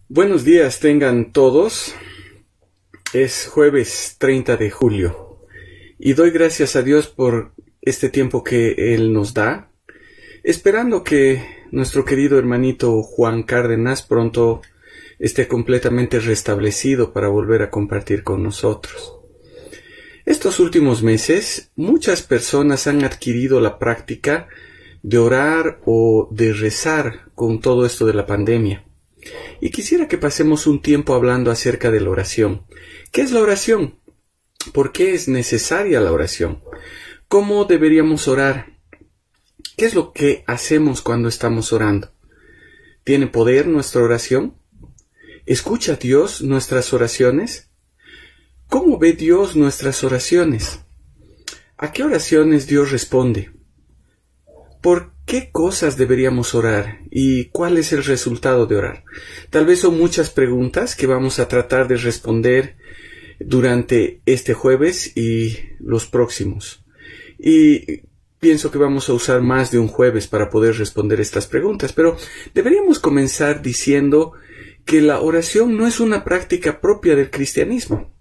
Buenos días tengan todos. Es jueves 30 de julio y doy gracias a Dios por este tiempo que Él nos da, esperando que nuestro querido hermanito Juan Cárdenas pronto esté completamente restablecido para volver a compartir con nosotros. Estos últimos meses, muchas personas han adquirido la práctica de orar o de rezar con todo esto de la pandemia. Y quisiera que pasemos un tiempo hablando acerca de la oración. ¿Qué es la oración? ¿Por qué es necesaria la oración? ¿Cómo deberíamos orar? ¿Qué es lo que hacemos cuando estamos orando? ¿Tiene poder nuestra oración? ¿Escucha Dios nuestras oraciones? ¿Cómo ve Dios nuestras oraciones? ¿A qué oraciones Dios responde? ¿Por qué cosas deberíamos orar? ¿Y cuál es el resultado de orar? Tal vez son muchas preguntas que vamos a tratar de responder durante este jueves y los próximos. Y pienso que vamos a usar más de un jueves para poder responder estas preguntas, pero deberíamos comenzar diciendo que la oración no es una práctica propia del cristianismo.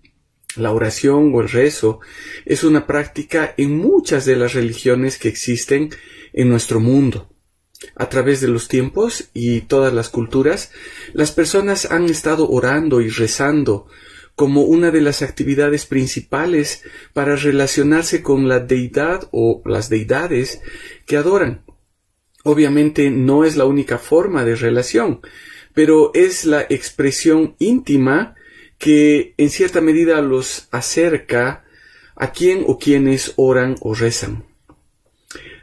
La oración o el rezo es una práctica en muchas de las religiones que existen en nuestro mundo. A través de los tiempos y todas las culturas, las personas han estado orando y rezando como una de las actividades principales para relacionarse con la deidad o las deidades que adoran. Obviamente no es la única forma de relación, pero es la expresión íntima que en cierta medida los acerca a quien o quienes oran o rezan.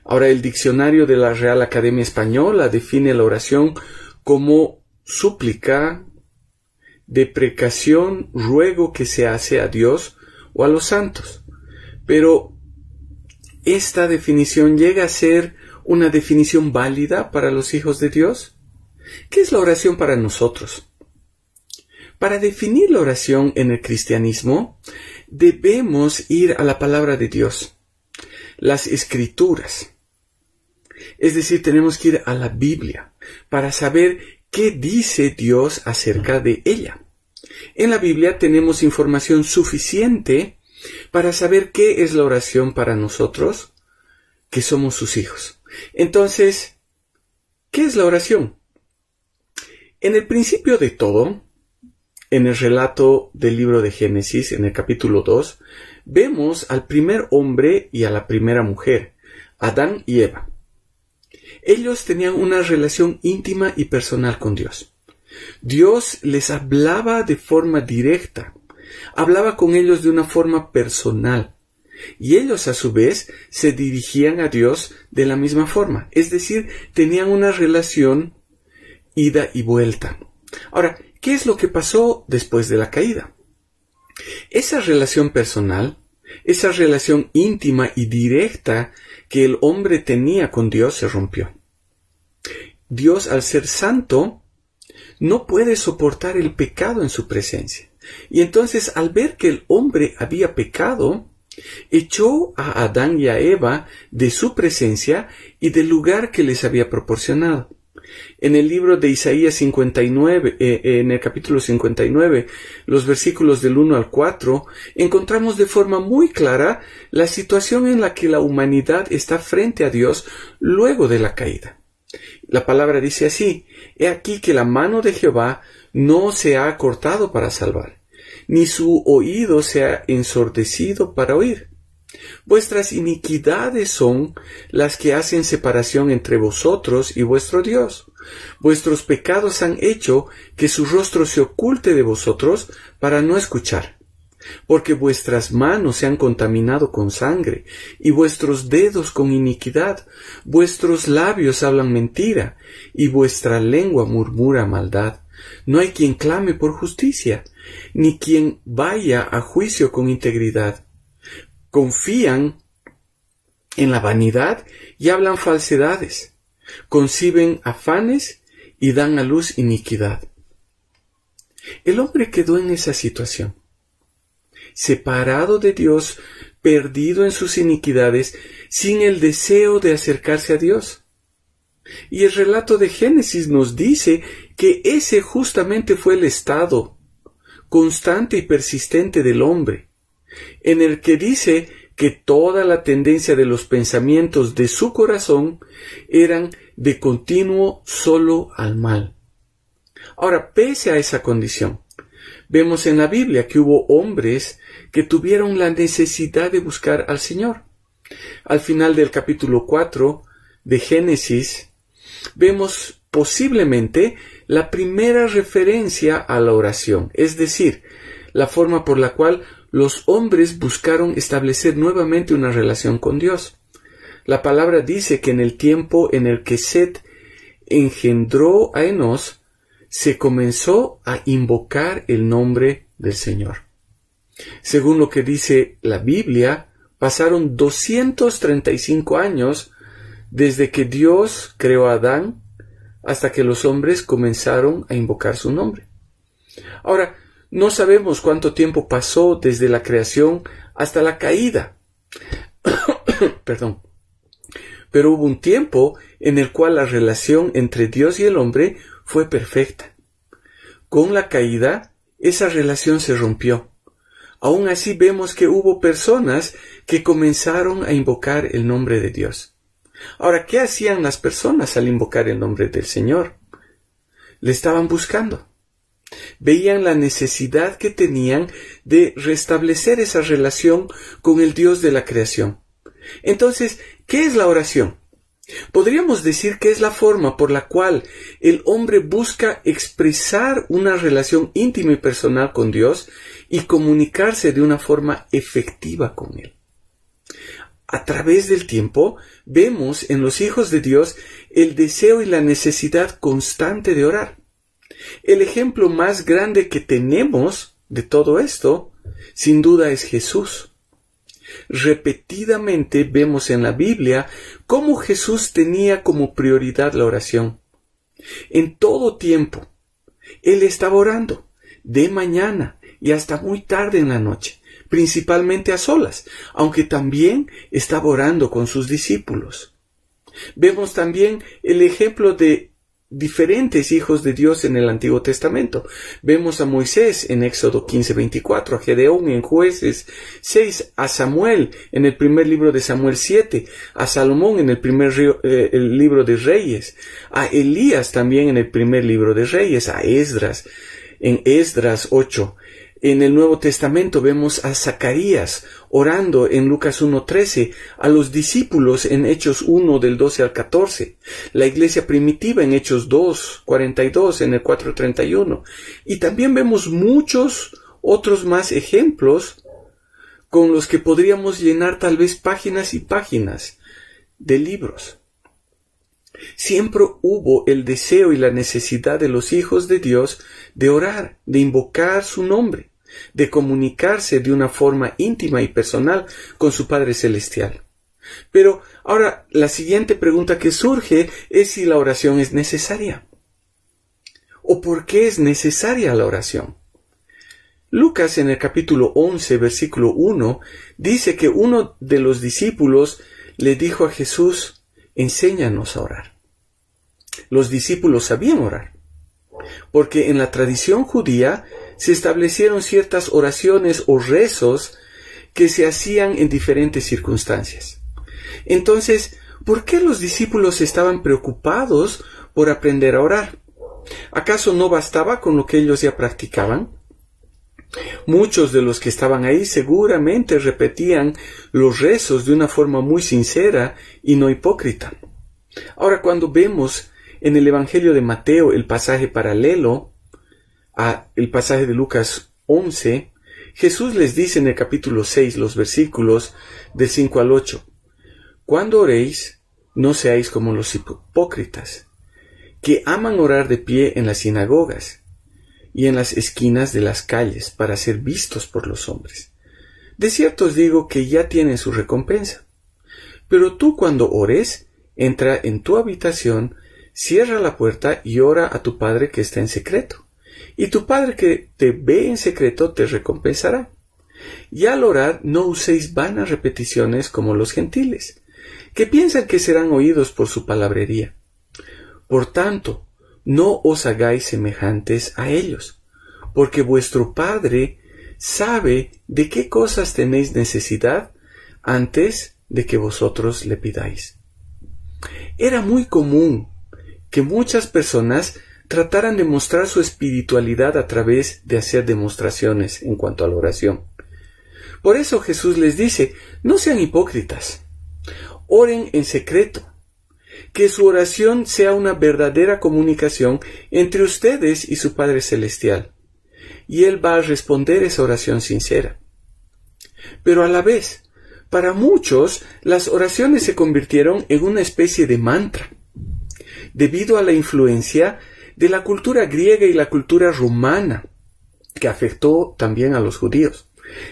Ahora, el diccionario de la Real Academia Española define la oración como súplica, deprecación, ruego que se hace a Dios o a los santos. Pero ¿esta definición llega a ser una definición válida para los hijos de Dios? ¿Qué es la oración para nosotros? Para definir la oración en el cristianismo, debemos ir a la palabra de Dios, las Escrituras. Es decir, tenemos que ir a la Biblia para saber qué dice Dios acerca de ella. En la Biblia tenemos información suficiente para saber qué es la oración para nosotros, que somos sus hijos. Entonces, ¿qué es la oración? En el principio de todo, en el relato del libro de Génesis, en el capítulo 2, vemos al primer hombre y a la primera mujer, Adán y Eva. Ellos tenían una relación íntima y personal con Dios. Dios les hablaba de forma directa, hablaba con ellos de una forma personal, y ellos a su vez se dirigían a Dios de la misma forma, es decir, tenían una relación ida y vuelta. Ahora, ¿qué es lo que pasó después de la caída? Esa relación personal, esa relación íntima y directa que el hombre tenía con Dios se rompió. Dios, al ser santo, no puede soportar el pecado en su presencia. Y entonces, al ver que el hombre había pecado, echó a Adán y a Eva de su presencia y del lugar que les había proporcionado. En el libro de Isaías 59, en el capítulo 59, los versículos del 1 al 4, encontramos de forma muy clara la situación en la que la humanidad está frente a Dios luego de la caída. La palabra dice así: He aquí que la mano de Jehová no se ha cortado para salvar, ni su oído se ha ensordecido para oír. Vuestras iniquidades son las que hacen separación entre vosotros y vuestro Dios. Vuestros pecados han hecho que su rostro se oculte de vosotros para no escuchar. Porque vuestras manos se han contaminado con sangre, y vuestros dedos con iniquidad. Vuestros labios hablan mentira, y vuestra lengua murmura maldad. No hay quien clame por justicia, ni quien vaya a juicio con integridad. Confían en la vanidad y hablan falsedades. Conciben afanes y dan a luz iniquidad. El hombre quedó en esa situación, separado de Dios, perdido en sus iniquidades, sin el deseo de acercarse a Dios. Y el relato de Génesis nos dice que ese justamente fue el estado constante y persistente del hombre, en el que dice que toda la tendencia de los pensamientos de su corazón eran de continuo solo al mal. Ahora, pese a esa condición, vemos en la Biblia que hubo hombres que tuvieron la necesidad de buscar al Señor. Al final del capítulo 4 de Génesis, vemos posiblemente la primera referencia a la oración, es decir, la forma por la cual los hombres buscaron establecer nuevamente una relación con Dios. La palabra dice que en el tiempo en el que Set engendró a Enós, se comenzó a invocar el nombre del Señor. Según lo que dice la Biblia, pasaron 235 años desde que Dios creó a Adán hasta que los hombres comenzaron a invocar su nombre. Ahora, no sabemos cuánto tiempo pasó desde la creación hasta la caída. Perdón. Pero hubo un tiempo en el cual la relación entre Dios y el hombre fue perfecta. Con la caída, esa relación se rompió. Aún así vemos que hubo personas que comenzaron a invocar el nombre de Dios. Ahora, ¿qué hacían las personas al invocar el nombre del Señor? Le estaban buscando. Veían la necesidad que tenían de restablecer esa relación con el Dios de la creación. Entonces, ¿qué es la oración? Podríamos decir que es la forma por la cual el hombre busca expresar una relación íntima y personal con Dios y comunicarse de una forma efectiva con Él. A través del tiempo, vemos en los hijos de Dios el deseo y la necesidad constante de orar. El ejemplo más grande que tenemos de todo esto, sin duda, es Jesús. Repetidamente vemos en la Biblia cómo Jesús tenía como prioridad la oración. En todo tiempo, Él estaba orando, de mañana y hasta muy tarde en la noche, principalmente a solas, aunque también estaba orando con sus discípulos. Vemos también el ejemplo de diferentes hijos de Dios en el Antiguo Testamento. Vemos a Moisés en Éxodo 15:24, a Gedeón en Jueces 6, a Samuel en el primer libro de Samuel 7, a Salomón en el libro de Reyes, a Elías también en el primer libro de Reyes, a Esdras en Esdras 8. En el Nuevo Testamento vemos a Zacarías orando en Lucas 1:13, a los discípulos en Hechos 1 del 12 al 14, la iglesia primitiva en Hechos 2:42, en el 4:31, y también vemos muchos otros más ejemplos con los que podríamos llenar tal vez páginas y páginas de libros. Siempre hubo el deseo y la necesidad de los hijos de Dios de orar, de invocar su nombre, de comunicarse de una forma íntima y personal con su Padre Celestial. Pero ahora la siguiente pregunta que surge es si la oración es necesaria. ¿O por qué es necesaria la oración? Lucas en el capítulo 11, versículo 1, dice que uno de los discípulos le dijo a Jesús: enséñanos a orar. Los discípulos sabían orar, porque en la tradición judía se establecieron ciertas oraciones o rezos que se hacían en diferentes circunstancias. Entonces, ¿por qué los discípulos estaban preocupados por aprender a orar? ¿Acaso no bastaba con lo que ellos ya practicaban? Muchos de los que estaban ahí seguramente repetían los rezos de una forma muy sincera y no hipócrita. Ahora, cuando vemos en el Evangelio de Mateo el pasaje paralelo a el pasaje de Lucas 11, Jesús les dice en el capítulo 6, los versículos del 5 al 8, «Cuando oréis, no seáis como los hipócritas, que aman orar de pie en las sinagogas y en las esquinas de las calles para ser vistos por los hombres. De cierto os digo que ya tienen su recompensa. Pero tú, cuando ores, entra en tu habitación, cierra la puerta y ora a tu Padre que está en secreto. Y tu Padre que te ve en secreto te recompensará. Y al orar no uséis vanas repeticiones como los gentiles, que piensan que serán oídos por su palabrería. Por tanto, no os hagáis semejantes a ellos, porque vuestro Padre sabe de qué cosas tenéis necesidad antes de que vosotros le pidáis. Era muy común que muchas personas trataran de mostrar su espiritualidad a través de hacer demostraciones en cuanto a la oración. Por eso Jesús les dice, no sean hipócritas, oren en secreto, que su oración sea una verdadera comunicación entre ustedes y su Padre Celestial, y Él va a responder esa oración sincera. Pero a la vez, para muchos, las oraciones se convirtieron en una especie de mantra, debido a la influencia de la cultura griega y la cultura romana, que afectó también a los judíos.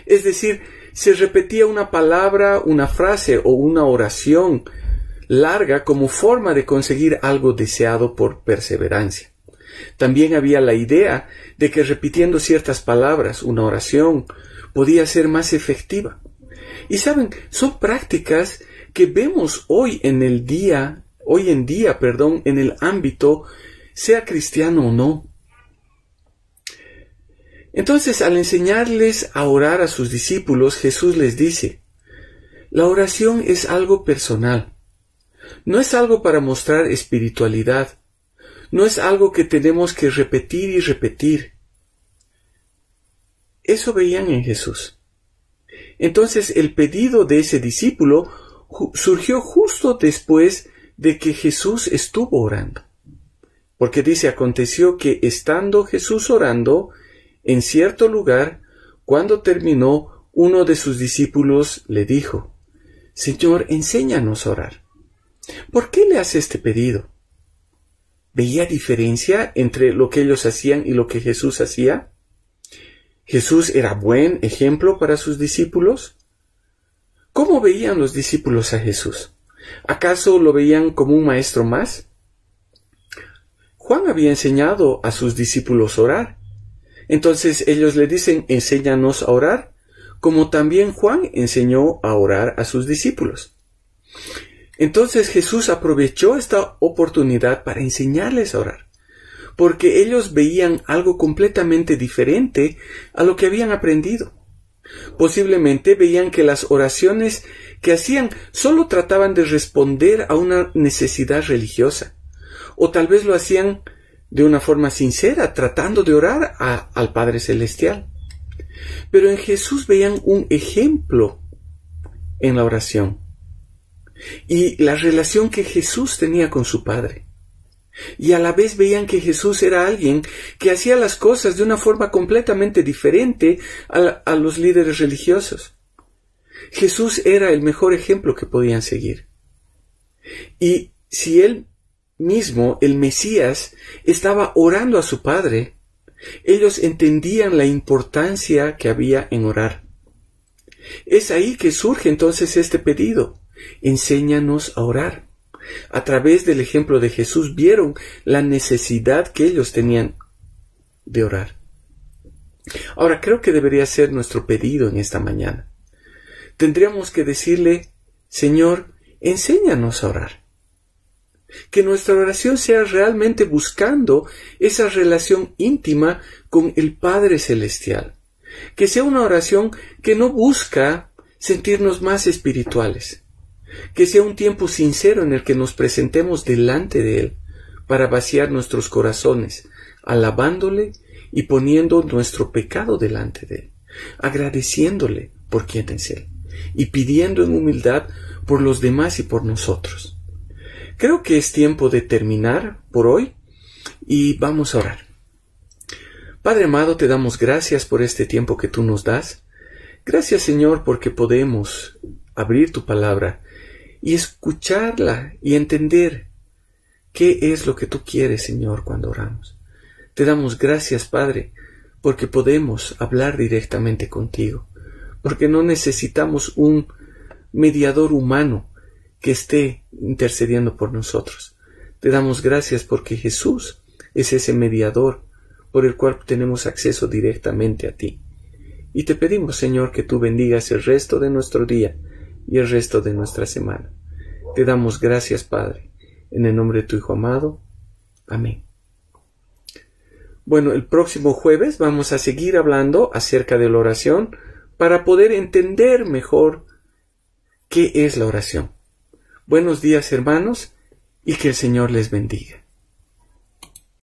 Es decir, se repetía una palabra, una frase o una oración larga como forma de conseguir algo deseado por perseverancia. También había la idea de que repitiendo ciertas palabras, una oración, podía ser más efectiva. Y saben, son prácticas que vemos hoy en día, en el ámbito, sea cristiano o no. Entonces, al enseñarles a orar a sus discípulos, Jesús les dice, la oración es algo personal. No es algo para mostrar espiritualidad. No es algo que tenemos que repetir y repetir. Eso veían en Jesús. Entonces, el pedido de ese discípulo surgió justo después de que Jesús estuvo orando. Porque dice, aconteció que estando Jesús orando en cierto lugar, cuando terminó, uno de sus discípulos le dijo, Señor, enséñanos a orar. ¿Por qué le hace este pedido? ¿Veía diferencia entre lo que ellos hacían y lo que Jesús hacía? ¿Jesús era buen ejemplo para sus discípulos? ¿Cómo veían los discípulos a Jesús? ¿Acaso lo veían como un maestro más? Juan había enseñado a sus discípulos a orar. Entonces ellos le dicen, enséñanos a orar, como también Juan enseñó a orar a sus discípulos. Entonces Jesús aprovechó esta oportunidad para enseñarles a orar, porque ellos veían algo completamente diferente a lo que habían aprendido. Posiblemente veían que las oraciones que hacían solo trataban de responder a una necesidad religiosa, o tal vez lo hacían de una forma sincera, tratando de orar al Padre Celestial. Pero en Jesús veían un ejemplo en la oración y la relación que Jesús tenía con su Padre. Y a la vez veían que Jesús era alguien que hacía las cosas de una forma completamente diferente a los líderes religiosos. Jesús era el mejor ejemplo que podían seguir. Y si él mismo, el Mesías, estaba orando a su Padre, ellos entendían la importancia que había en orar. Es ahí que surge entonces este pedido, enséñanos a orar. A través del ejemplo de Jesús vieron la necesidad que ellos tenían de orar. Ahora, creo que debería ser nuestro pedido en esta mañana. Tendríamos que decirle, Señor, enséñanos a orar. Que nuestra oración sea realmente buscando esa relación íntima con el Padre Celestial. Que sea una oración que no busca sentirnos más espirituales. Que sea un tiempo sincero en el que nos presentemos delante de Él para vaciar nuestros corazones, alabándole y poniendo nuestro pecado delante de Él, agradeciéndole por quien es Él y pidiendo en humildad por los demás y por nosotros. Creo que es tiempo de terminar por hoy y vamos a orar. Padre amado, te damos gracias por este tiempo que tú nos das. Gracias, Señor, porque podemos abrir tu palabra y escucharla y entender qué es lo que tú quieres, Señor, cuando oramos. Te damos gracias, Padre, porque podemos hablar directamente contigo, porque no necesitamos un mediador humano que esté intercediendo por nosotros. Te damos gracias porque Jesús es ese mediador por el cual tenemos acceso directamente a ti. Y te pedimos, Señor, que tú bendigas el resto de nuestro día y el resto de nuestra semana. Te damos gracias, Padre, en el nombre de tu Hijo amado. Amén. Bueno, el próximo jueves vamos a seguir hablando acerca de la oración para poder entender mejor qué es la oración. Buenos días, hermanos, y que el Señor les bendiga.